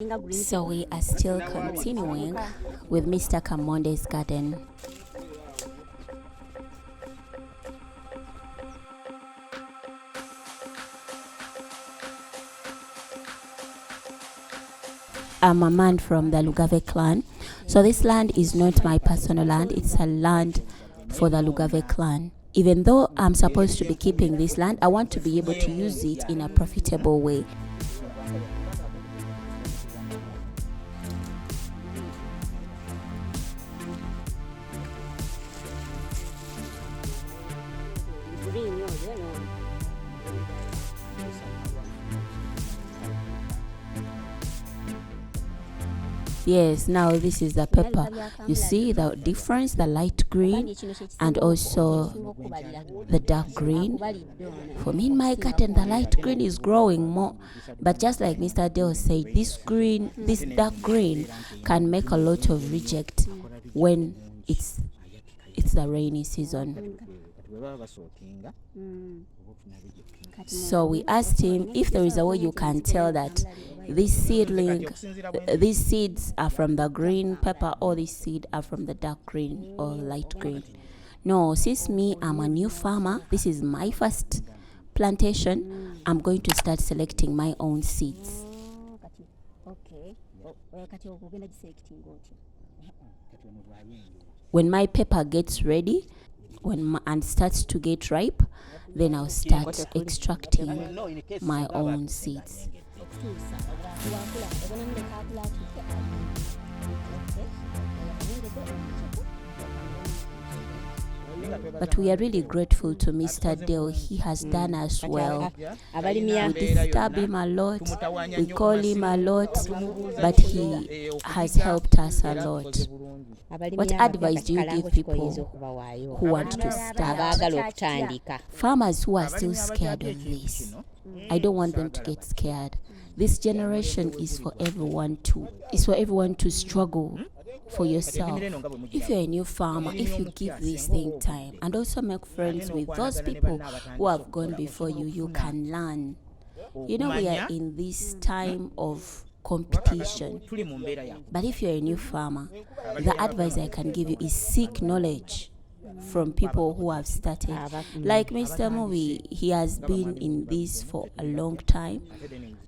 So we are still continuing with Mr. Kamonde's garden. I'm a man from the Lugave clan. So this land is not my personal land, it's a land for the Lugave clan. Even though I'm supposed to be keeping this land, I want to be able to use it in a profitable way. Yes, now this is the pepper. You see the difference, the light green and also the dark green. For me in my garden, the light green is growing more. But just like Mr. Dale said, this dark green can make a lot of reject when it's the rainy season. So we asked him if there is a way you can tell that these seeds are from the green pepper or these seeds are from the dark green or light green. No, since I'm a new farmer, this is my first plantation, I'm going to start selecting my own seeds. When my pepper gets ready and starts to get ripe, then I'll start extracting my own seeds. But we are really grateful to Mr. Dale. He has done us well. We disturb him a lot, we call him a lot, but he has helped us a lot. What advice do you give people who want to start? Farmers who are still scared of this. I don't want them to get scared. This generation is for everyone to struggle for yourself. If you're a new farmer, if you give this thing time and also make friends with those people who have gone before you, you can learn. We are in this time of competition. But if you're a new farmer, the advice I can give you is seek knowledge from people who have started. Like Mr. Movie, he has been in this for a long time,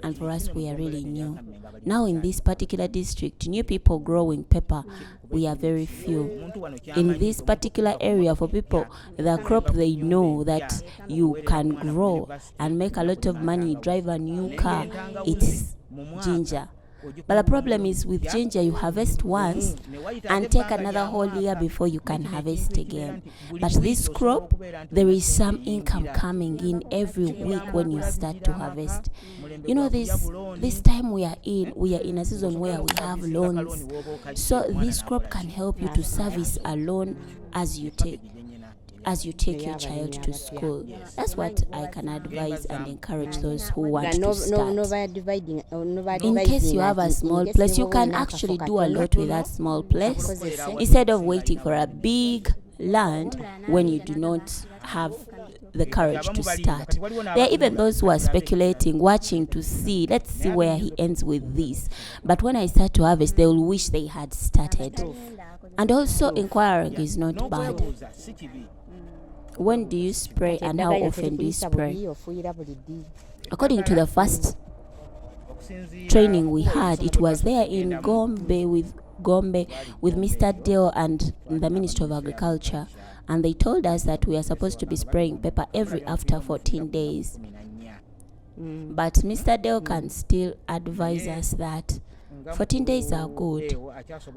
and for us, we are really new. Now in this particular district, new people growing pepper, we are very few. In this particular area, for people, the crop they know that you can grow and make a lot of money, drive a new car, it's ginger. But the problem is with ginger, you harvest once and take another whole year before you can harvest again. But this crop, there is some income coming in every week when you start to harvest. This time we are in a season where we have loans. So this crop can help you to service a loan as you take your child to school. That's what I can advise and encourage those who want to start. In case you have a small place, you can actually do a lot with that small place instead of waiting for a big land when you do not have the courage to start. There are even those who are speculating, watching to see, let's see where he ends with this. But when I start to harvest, they will wish they had started. And also inquiring is not bad. When do you spray and how often do you spray? According to the first training we had, it was there in Gombe with Mr. Dale and the Ministry of Agriculture, and they told us that we are supposed to be spraying pepper after 14 days. But Mr. Dale can still advise us that 14 days are good,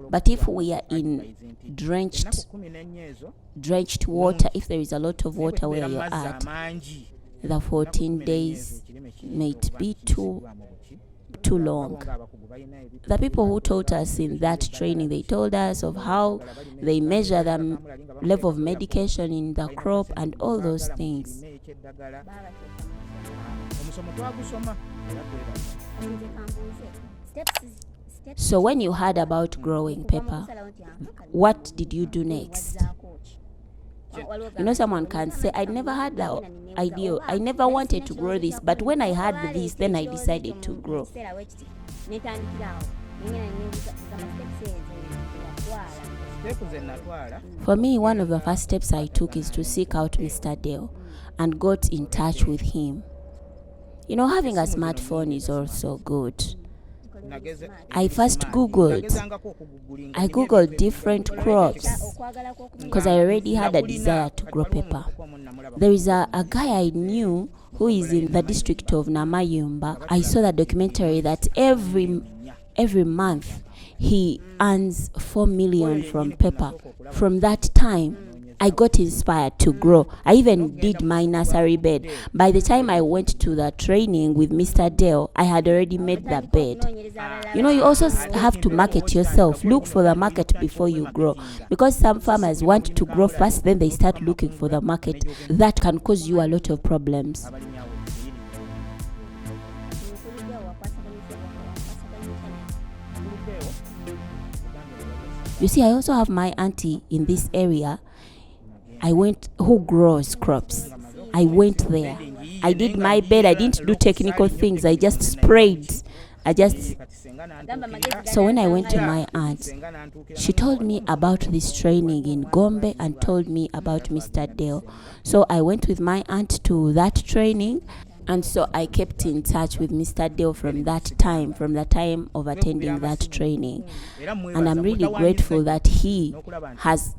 but if we are in drenched water, if there is a lot of water where you're at, the 14 days might be too long. The people who taught us in that training, they told us of how they measure the level of medication in the crop and all those things. So when you heard about growing pepper, what did you do next? Someone can say, I never had the idea, I never wanted to grow this, but when I had this, then I decided to grow. For me, one of the first steps I took is to seek out Mr. Dale and got in touch with him. You know, having a smartphone is also good. I first googled different crops because I already had a desire to grow pepper. There is a guy I knew who is in the district of Namayumba. I saw the documentary that every month he earns 4 million from pepper. From that time, I got inspired to grow. I even did my nursery bed. By the time I went to the training with Mr. Dale, I had already made the bed. You know, you also have to market yourself. Look for the market before you grow. Because some farmers want to grow fast, then they start looking for the market. That can cause you a lot of problems. You see, I also have my auntie in this area. Who grows crops. I went there. I did my bed. I didn't do technical things. I just sprayed. So when I went to my aunt, she told me about this training in Gombe and told me about Mr. Dale. So I went with my aunt to that training. And so I kept in touch with Mr. Dale from the time of attending that training. And I'm really grateful that he has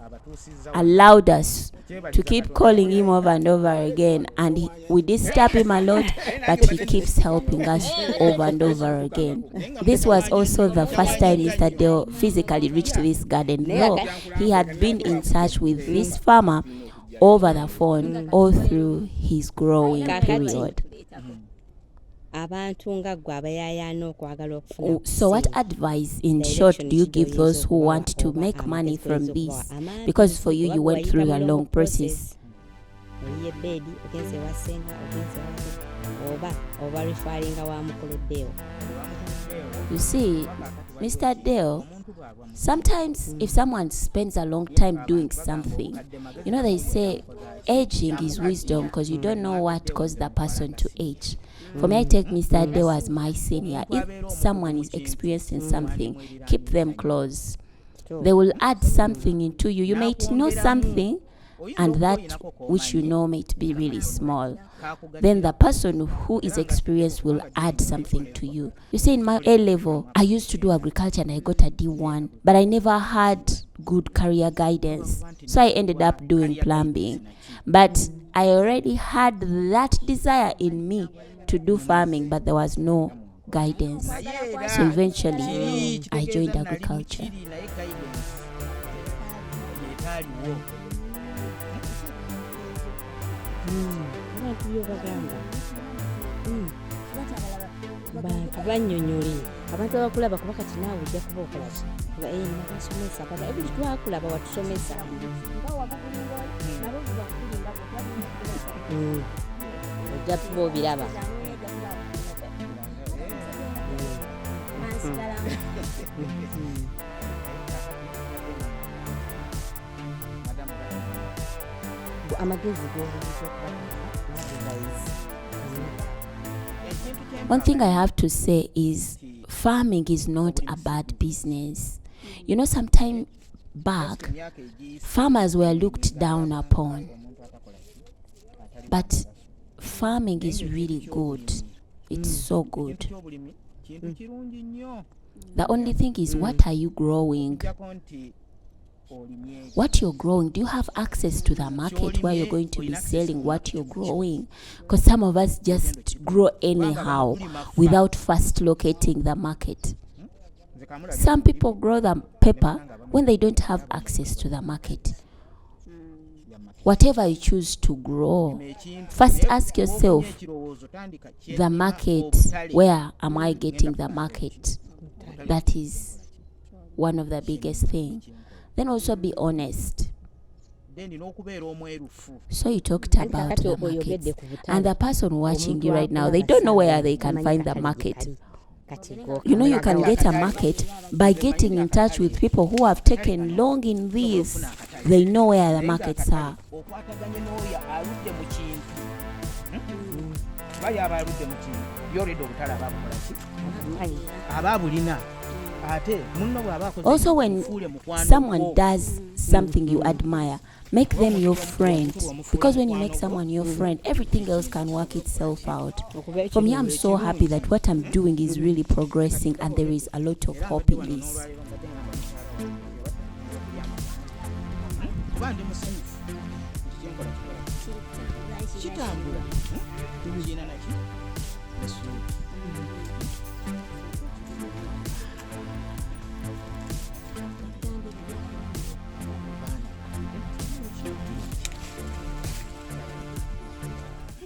allowed us to keep calling him over and over again. And we disturb him a lot, but he keeps helping us over and over again. This was also the first time Mr. Dale physically reached this garden, though he had been in touch with this farmer over the phone all through his growing period. So what advice, in short, do you give those who want to make money from this? Because for you went through a long process. You see, Mr. Dale, sometimes if someone spends a long time doing something, you know, they say aging is wisdom because you don't know what caused the person to age. For me, I take Mr. Dale as my senior. If someone is experiencing something, keep them close. They will add something into you. You might know something, and that which you know might be really small. Then the person who is experienced will add something to you. You see, in my A level, I used to do agriculture and I got a D1, but I never had good career guidance. So I ended up doing plumbing. But I already had that desire in me to do farming, but there was no guidance. So eventually, I joined agriculture. Bantu bannyonnyole abantu abakulaba kuba kati naawe ojja kuba okola ki nabasomesa kati ebyo twakulaba watusomesa ojja kuba obiraba amagezi One thing I have to say is farming is not a bad business. You know, sometime back, farmers were looked down upon. But farming is really good. It's so good. The only thing is, what are you growing? What you're growing, do you have access to the market where you're going to be selling what you're growing? Because some of us just grow anyhow without first locating the market. Some people grow the pepper when they don't have access to the market. Whatever you choose to grow, first ask yourself, the market, where am I getting the market? That is one of the biggest things. Then also be honest. So you talked about the market, and the person watching you right now, they don't know where they can find the market. You know, you can get a market by getting in touch with people who have taken long in this. They know where the markets are. Amanyi. aba bulina ate munno bw'aba akoze Also, when mufuule mukwano someone gwo. does something you admire, make them your friend. Because when you make someone your friend, everything else can work itself out. Okubeera For me, ekirungi I'm so happy that what I'm doing is really progressing and there is a lot of hope in this. Kuba ndi musanyufu ekyenkola kitambula kirina naki essuubi.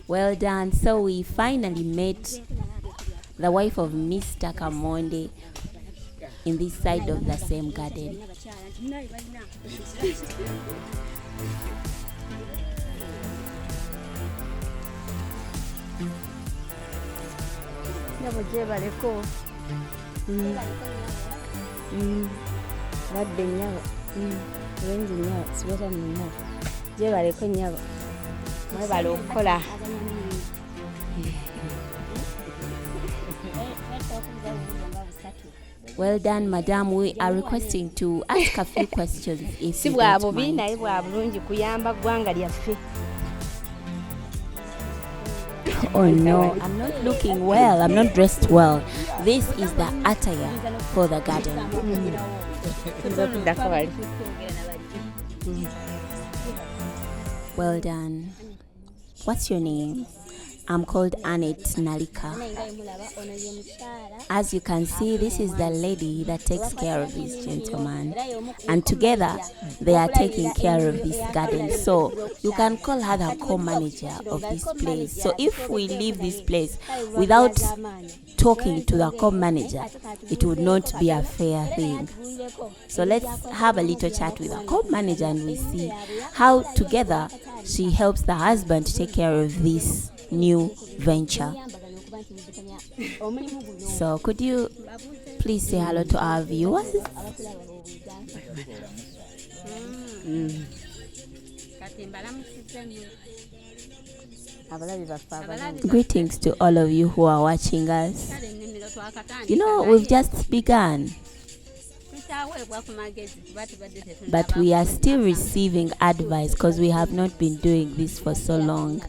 Well done. So we finally met the wife of Mr. Kamonde in this side of the same garden. Nyabo gyebaleko. Badde nnyabo. Bulungi nnyabo, sibeta nnyabo. Gyebaleko nnyabo. Mwebale okukola. Well done, madam. We are requesting to ask a few questions if Si you bwa don't bubi mind. naye bwa bulungi kuyamba ggwanga lyaffe. Oh no, I'm not looking well. I'm not dressed well. This is the attire for the garden. Nza okuddako bali. Well done. What's your name? I'm called Annette Nalika. As you can see, this is the lady that takes care of this gentleman. And together, they are taking care of this garden. So you can call her the co-manager of this place. So if we leave this place without talking to the co-manager, it would not be a fair thing. So let's have a little chat with the co-manager and we see how together she helps the husband take care of this new venture. So could you please say hello to our viewers? Abalabi baffe abalungi. Greetings to all of you who are watching us. You know, we've just begun, but we are still receiving advice because we have not been doing this for so long.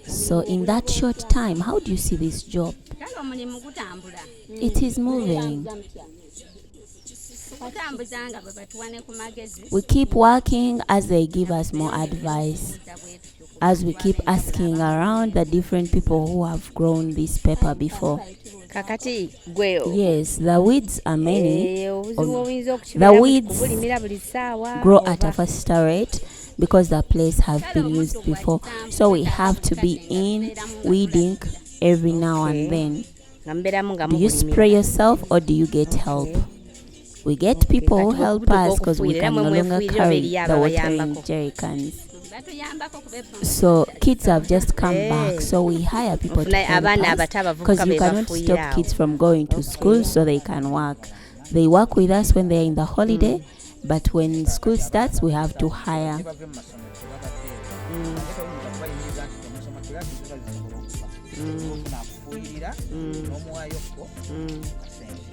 So in that short time, how do you see this job? It is moving. We keep working as they give us more advice, as we keep asking around the different people who have grown this pepper before. Kakati gwe Yes, the weeds are many. obuzibu obuyinza The okukibera weeds kubulimira buli ssaawa grow oba- at a faster rate because the place have been used before. So we have to be in weeding every now and then. nga mubeeramu nga Do you mubulimira. spray yourself or do you get help? We get people who help us because we can no longer carry the watering jerry cans. So kids have just come back, so we hire people to Ofuna help abaana us abato abavubuka because we be cannot bafuuyira stop awo. kids from going to school so they can work. They work with us when they're in the holiday, but when school starts, we have to hire. Bave mu masomero tebagadde. Ate toyinza kubayimiriza nti omusoma kirasi kisobola okufuuyirira n'omuwaayokko kasente.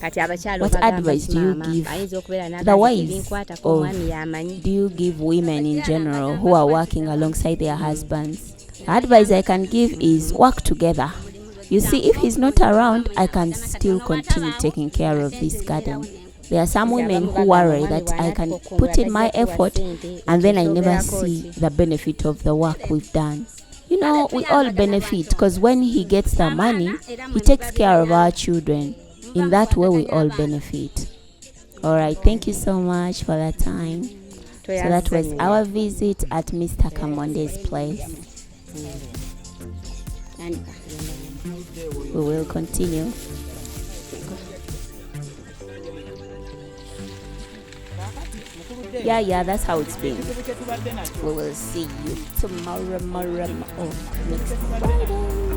Kati abakyala What obagamba advice nti do you maama give ayinza okubeera the n'agamba wives ebinkwatako of- omwami y'amanyi. Do you give women in general who are working alongside their husbands? The advice I can give is work together. You see, if he's not around, I can still continue taking care of this garden. There are some women who worry that I can put in my effort and then I never see the benefit of the work we've done. You know, we all benefit because when he gets the money, he takes care of our children. In that way, we all benefit. All right, thank you so much for that time. So that was our visit at Mr. Kamonde's place. We will continue. Yeah, that's how it's been. Ekizibu kye tubadde nakyo We will see you tomorrow, next tubadde Friday.